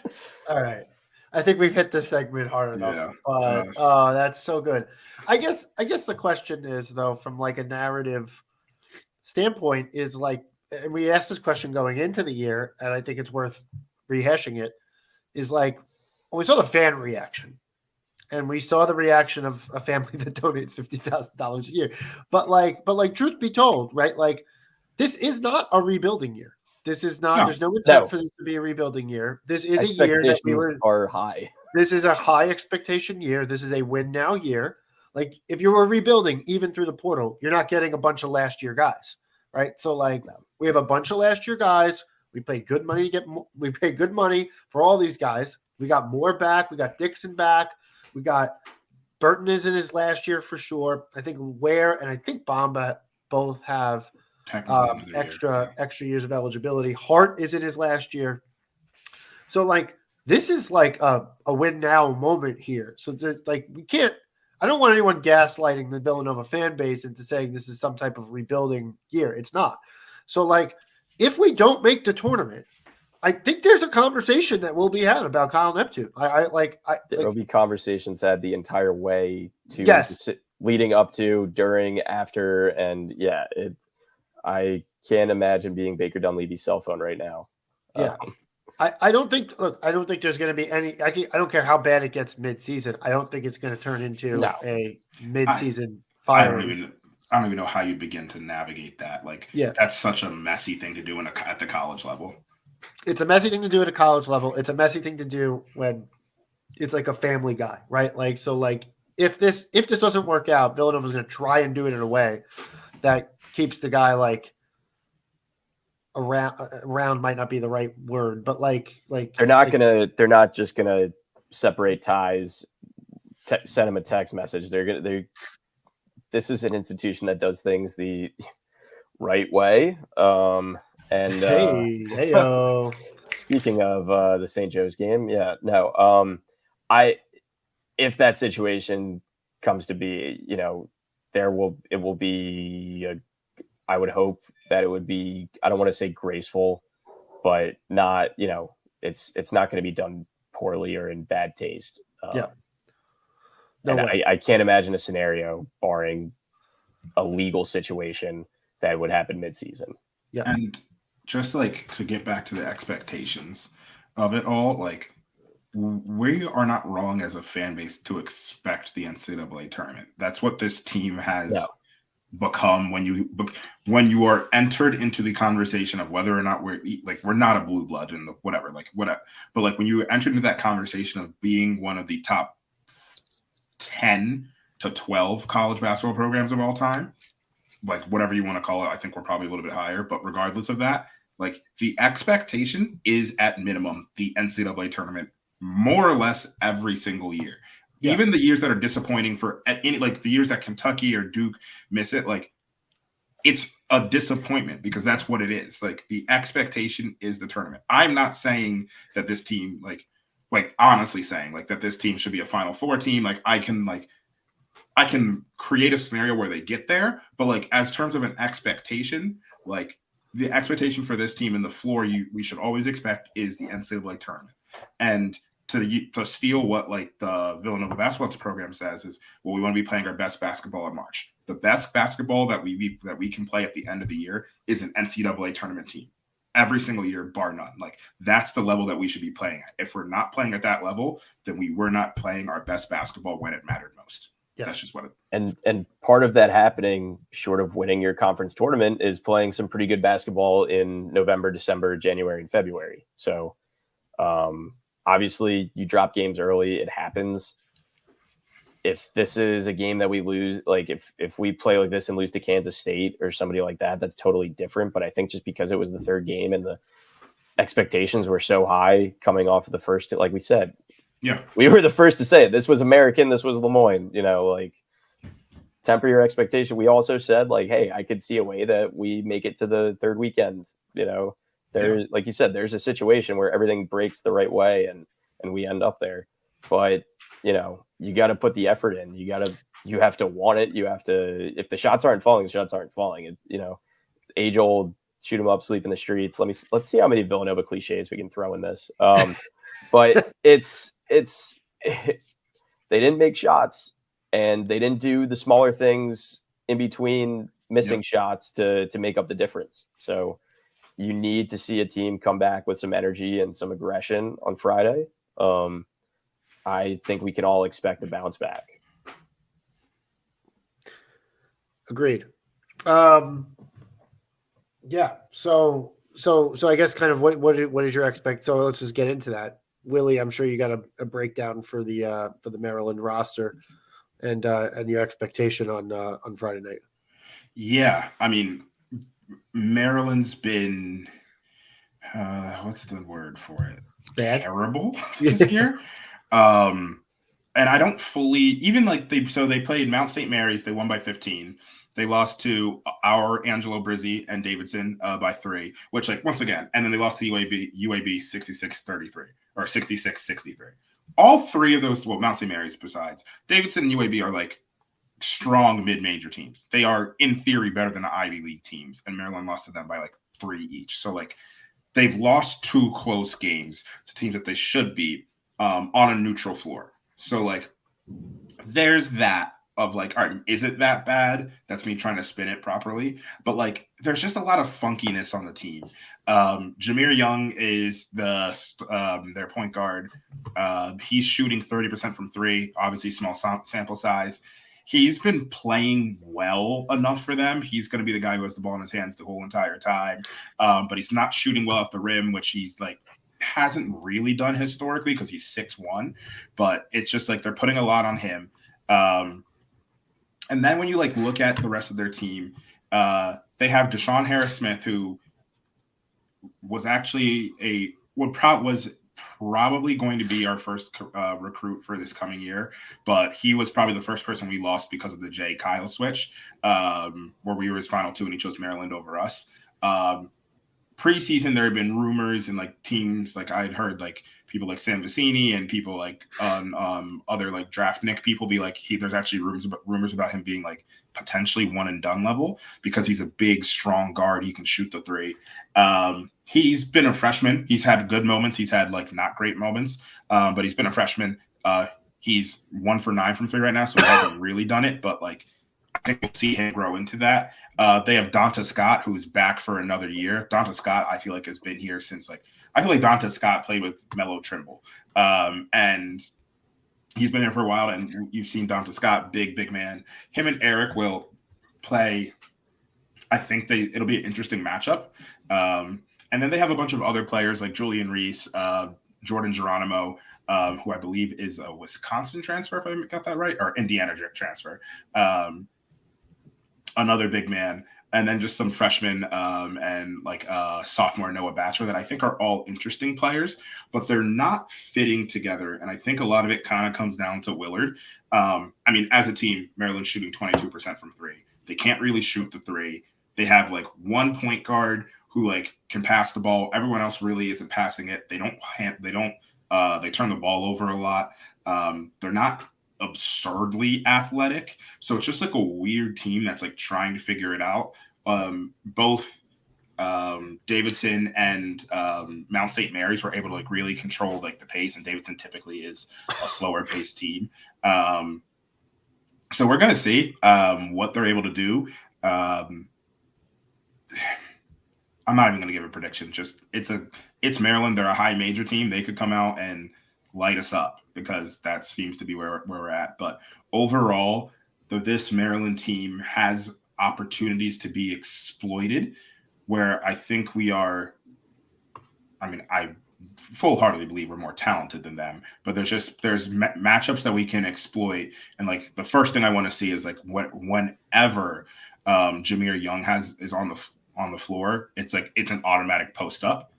All right, I think we've hit this segment hard enough. Yeah. But that's so good. I guess the question is though, from like a narrative standpoint, is like, and we asked this question going into the year, and I think it's worth rehashing it. Is like, when we saw the fan reaction, and we saw the reaction of a family that donates $50,000 a year, but truth be told, right? Like, this is not a rebuilding year. This is not. No. There's no intent for this to be a rebuilding year. This is a year that are high. This is a high expectation year. This is a win now year. Like, if you were rebuilding, even through the portal, you're not getting a bunch of last year guys, right? So we have a bunch of last year guys. We paid good money we paid good money for all these guys. We got Moore back. We got Dixon back. We got Burton is in his last year for sure. I think Ware and I think Bamba both have extra years of eligibility. Hart is in his last year. So like, this is like a win now moment here. So we can't, I don't want anyone gaslighting the Villanova fan base into saying this is some type of rebuilding year. It's not. So like, if we don't make the tournament, I think there's a conversation that will be had about Kyle Neptune. There will be conversations had the entire way to leading up to, during, after, and I can't imagine being Baker Dunleavy's cell phone right now. Yeah. I don't think there's going to be any, I don't care how bad it gets mid-season. I don't think it's going to turn into a mid-season firing. I don't even know how you begin to navigate that. That's such a messy thing to do at the college level. It's a messy thing to do at a college level. It's a messy thing to do when it's like a family guy, right? Like, so like, if this doesn't work out, Villanova's going to try and do it in a way that keeps the guy like around might not be the right word, but like they're not just gonna separate ties, send him a text message. This is an institution that does things the right way. Speaking of the St. Joe's game, if that situation comes to be, it will be I would hope that it would be, I don't want to say graceful, but not, it's not going to be done poorly or in bad taste. I can't imagine a scenario, barring a legal situation, that would happen mid-season. Yeah. And just like to get back to the expectations of it all, like, we are not wrong as a fan base to expect the NCAA tournament. That's what this team has become when you are entered into the conversation of whether or not we're not a blue blood and whatever. But like, when you enter into that conversation of being one of the top 10 to 12 college basketball programs of all time, like whatever you want to call it, I think we're probably a little bit higher, but regardless of that, like, the expectation is at minimum the NCAA tournament more or less every single year. Yeah. Even the years that are disappointing for any, like the years that Kentucky or Duke miss it, like, it's a disappointment because that's what it is. Like, the expectation is the tournament. I'm not saying that this team, honestly saying like that this team should be a Final Four team. Like, I can create a scenario where they get there, but like, as terms of an expectation, like, the expectation for this team and the floor we should always expect is the NCAA tournament. And to steal what like the Villanova basketball program says is, well, we want to be playing our best basketball in March. The best basketball that we can play at the end of the year is an NCAA tournament team. Every single year, bar none. Like, that's the level that we should be playing at. If we're not playing at that level, then we were not playing our best basketball when it mattered most. Yeah. That's just what it. And part of that happening, short of winning your conference tournament, is playing some pretty good basketball in November, December, January, and February. So obviously you drop games early. It happens. If this is a game that we lose, like if we play like this and lose to Kansas State or somebody like that, that's totally different. But I think just because it was the third game and the expectations were so high coming off of the first, like we said, yeah, we were the first to say it. This was American. This was Lemoyne. Like, temper your expectation. We also said, like, hey, I could see a way that we make it to the third weekend. Like you said, there's a situation where everything breaks the right way and we end up there. But you got to put the effort in. You have to want it. You have to. If the shots aren't falling, the shots aren't falling. Age old. Shoot them up, sleep in the streets. Let's see how many Villanova cliches we can throw in this. But they didn't make shots, and they didn't do the smaller things in between missing shots to make up the difference. So you need to see a team come back with some energy and some aggression on Friday. I think we can all expect a bounce back. Agreed. Yeah. So I guess kind of what is your So let's just get into that. Willie, I'm sure you got a breakdown for the Maryland roster and your expectation on Friday night. Yeah, I mean, Maryland's been what's the word for it? Bad. Terrible this year. And I don't fully even like they played Mount St. Mary's. They won by 15. They lost to our Angelo Brizzi and Davidson by 3, which, like, once again, and then they lost to UAB 66-33 or 66-63. All three of those, well, Mount St. Mary's besides Davidson and UAB are like strong mid-major teams. They are in theory better than the Ivy League teams, and Maryland lost to them by like 3 each. So like they've lost 2 close games to teams that they should beat on a neutral floor. So like there's that. Of like, all right, is it that bad? That's me trying to spin it properly. But like, there's just a lot of funkiness on the team. Jameer Young is their point guard. He's shooting 30% from 3. Obviously, small sample size. He's been playing well enough for them. He's going to be the guy who has the ball in his hands the whole entire time. But he's not shooting well off the rim, which he's like hasn't really done historically because he's 6'1". But it's just like they're putting a lot on him. And then when you like look at the rest of their team, they have Deshaun Harris-Smith, who was actually was probably going to be our first recruit for this coming year, but he was probably the first person we lost because of the Jay Kyle switch, where we were his final 2 and he chose Maryland over us. Preseason, there had been rumors and like teams, like I had heard like people like Sam Vecini and people like on other like draft Nick people be like, there's actually rumors about him being like potentially one and done level because he's a big, strong guard. He can shoot the 3. He's been a freshman. He's had good moments. He's had like not great moments, but he's been a freshman. He's 1 for 9 from 3 right now, so he hasn't really done it, but like I think we'll see him grow into that. They have Donta Scott, who's back for another year. Donta Scott, I feel like, has been here since I feel like Donta Scott played with Melo Trimble. And he's been here for a while, and you've seen Donta Scott, big man. Him and Eric will play. I think it'll be an interesting matchup. And then they have a bunch of other players like Julian Reese, Jordan Geronimo, who I believe is a Wisconsin transfer, if I got that right, or Indiana transfer. Another big man, and then just some freshmen and like sophomore Noah Batcher that I think are all interesting players, but they're not fitting together. And I think a lot of it kind of comes down to Willard. I mean, as a team, Maryland's shooting 22% from 3. They can't really shoot the 3. They have like one point guard who like can pass the ball. Everyone else really isn't passing it. They turn the ball over a lot. They're not absurdly athletic, so it's just like a weird team that's like trying to figure it out. Both Davidson and Mount St. Mary's were able to like really control like the pace, and Davidson typically is a slower paced team. So we're gonna see what they're able to do. I'm not even going to give a prediction. Just it's Maryland. They're a high major team. They could come out and light us up because that seems to be where we're at. But overall, this Maryland team has opportunities to be exploited. Where I think we are. I mean, I full-heartedly believe we're more talented than them. But there's matchups that we can exploit. And like the first thing I want to see is like whenever Jameer Young is on the floor, it's an automatic post up.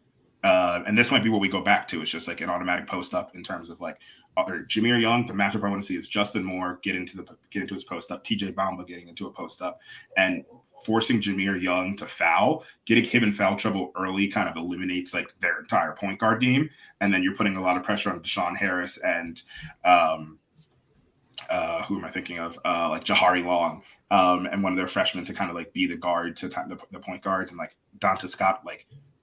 And this might be what we go back to. It's just like an automatic post up in terms of like Jameer Young. The matchup I want to see is Justin Moore get into his post up, TJ Bamba getting into a post up, and forcing Jameer Young to foul. Getting him in foul trouble early kind of eliminates like their entire point guard game, and then you're putting a lot of pressure on Deshaun Harris and who am I thinking of? Like Jahari Long and one of their freshmen to kind of like be the guard to the point guards, and like Donta Scott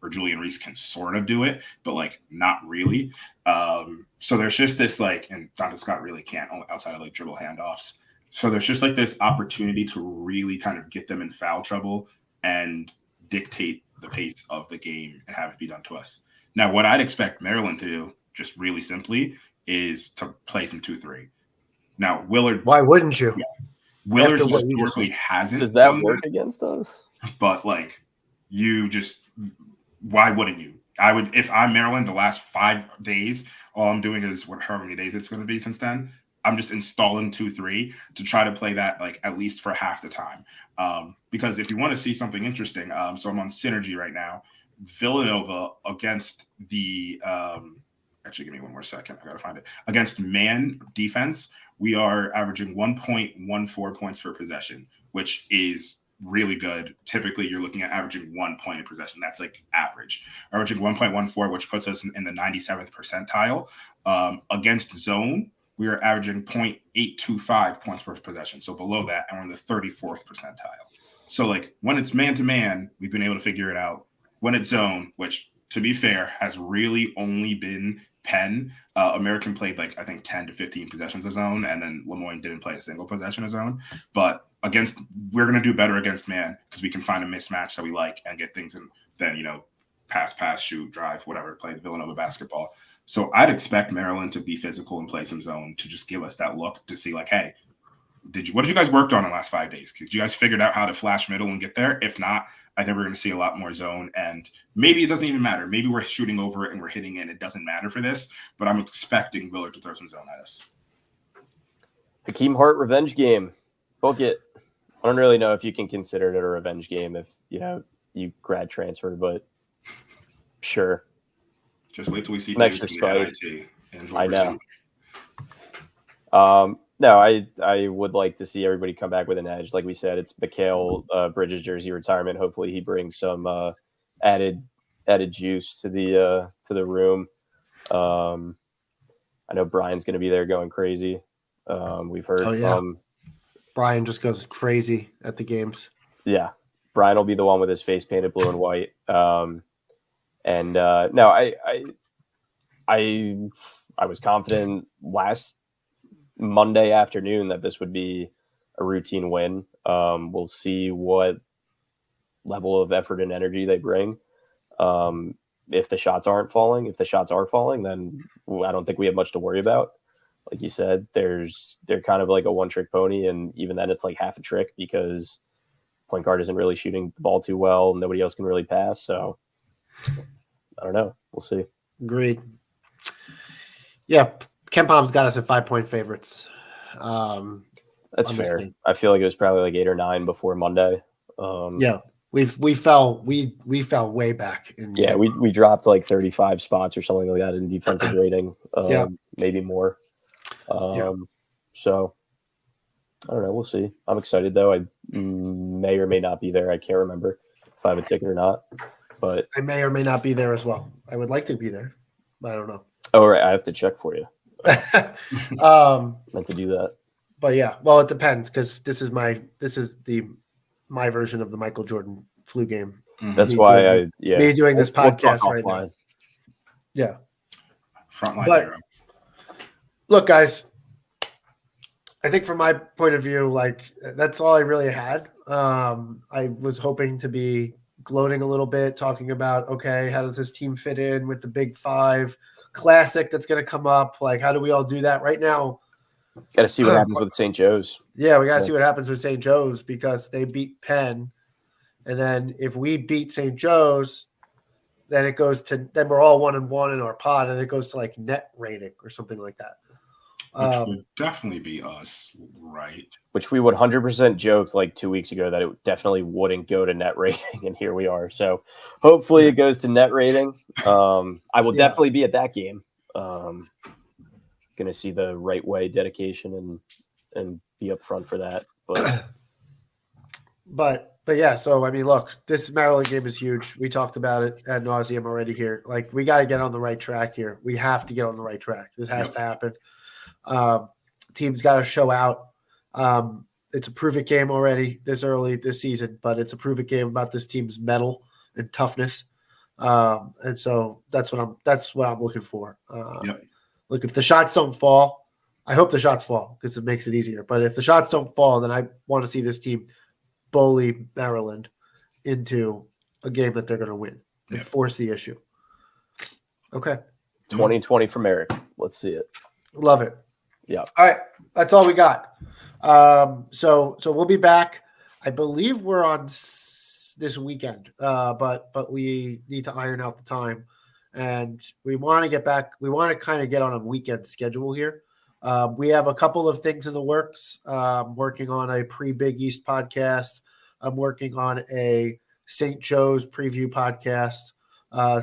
or Julian Reese can sort of do it, but like not really. So there's just this and Donta Scott really can't outside of like dribble handoffs. So there's just like this opportunity to really kind of get them in foul trouble and dictate the pace of the game and have it be done to us. Now, what I'd expect Maryland to do, just really simply, is to play some 2-3. Now, Willard. Why wouldn't you? Yeah, Willard historically hasn't. Does that work against us? But why wouldn't you? I would, if I'm Maryland, the last 5 days, all I'm doing is however many days it's going to be since then. I'm just installing 2-3 to try to play that at least for half the time. Because if you want to see something interesting, so I'm on Synergy right now. Villanova against the actually give me one more second. I gotta find it. Against man defense, we are averaging 1.14 points per possession, which is really good. Typically, you're looking at averaging 1 point per possession. That's like average. Averaging 1.14, which puts us in the 97th percentile. Against zone, we are averaging 0.825 points per possession. So below that, and we're in the 34th percentile. So when it's man-to-man, we've been able to figure it out. When it's zone, which to be fair, has really only been Penn. American played I think 10 to 15 possessions of zone, and then Lemoyne didn't play a single possession of zone. But we're going to do better against man because we can find a mismatch that we like and get things in. Then pass, shoot, drive, whatever. Play the Villanova basketball. So I'd expect Maryland to be physical and play some zone to just give us that look to see hey, what did you guys worked on in the last 5 days? Did you guys figured out how to flash middle and get there? If not, I think we're going to see a lot more zone, and maybe it doesn't even matter. Maybe we're shooting over it and we're hitting it. It doesn't matter for this, but I'm expecting Willard to throw some zone at us. Hakeem Hart revenge game. Book it. I don't really know if you can consider it a revenge game if you grad transfer, but sure. Just wait till we see extra spice. I know. No, I would like to see everybody come back with an edge. Like we said, it's Mikal Bridges jersey retirement. Hopefully he brings some added juice to the room. I know Brian's going to be there going crazy. We've heard from Brian just goes crazy at the games. Yeah, Brian will be the one with his face painted blue and white. No, I was confident last Monday afternoon that this would be a routine win. We'll see what level of effort and energy they bring. If the shots aren't falling, if the shots are falling, then I don't think we have much to worry about. Like you said, they're kind of like a one-trick pony, and even then it's like half a trick because point guard isn't really shooting the ball too well. Nobody else can really pass, so I don't know. We'll see. Agreed. Yeah, Ken Palm's got us at 5-point favorites. That's fair. I feel like it was probably like 8 or 9 before Monday. Yeah, we fell way back. We dropped like 35 spots or something like that in defensive rating. Maybe more. So I don't know. We'll see. I'm excited though. I may or may not be there. I can't remember if I have a ticket or not. But I may or may not be there as well. I would like to be there, but I don't know. Oh, right. I have to check for you. Meant to do that. But yeah, well, it depends because this is my version of the Michael Jordan flu game. That's why me doing this podcast right now. Yeah. Frontline hero. Look, guys, I think from my point of view, like that's all I really had. I was hoping to be gloating a little bit, talking about, okay, how does this team fit in with the Big Five Classic that's going to come up? Like, how do we all do that right now? Got to see what happens with St. Joe's. Yeah, we got to see what happens with St. Joe's because they beat Penn. And then if we beat St. Joe's, then it goes to, then we're all 1-1 in our pod, and it goes to like net rating or something like that. Which would definitely be us, right? Which we would 100% joked like 2 weeks ago that it definitely wouldn't go to net rating, and here we are. So hopefully it goes to net rating. I will definitely be at that game. Going to see the right way dedication and be up front for that. But yeah, so I mean, look, this Maryland game is huge. We talked about it ad nauseum already here. Like, we got to get on the right track here. We have to get on the right track. This has to happen. Team's got to show out. It's a prove-it game already this early this season, but it's a prove-it game about this team's mettle and toughness. And so that's what I'm looking for. Look, if the shots don't fall, I hope the shots fall because it makes it easier. But if the shots don't fall, then I want to see this team bully Maryland into a game that they're going to win and force the issue. Okay. 2020 from Eric. Let's see it. Love it. Yeah. All right. That's all we got. So we'll be back. I believe we're on this weekend, but we need to iron out the time, and we want to get back. We want to kind of get on a weekend schedule here. We have a couple of things in the works. I'm working on a pre-Big East podcast. I'm working on a St. Joe's preview podcast.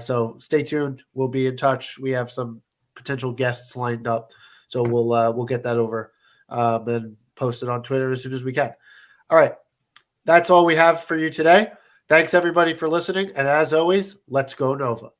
So stay tuned. We'll be in touch. We have some potential guests lined up. So we'll get that over and post it on Twitter as soon as we can. All right. That's all we have for you today. Thanks, everybody, for listening. And as always, let's go Nova.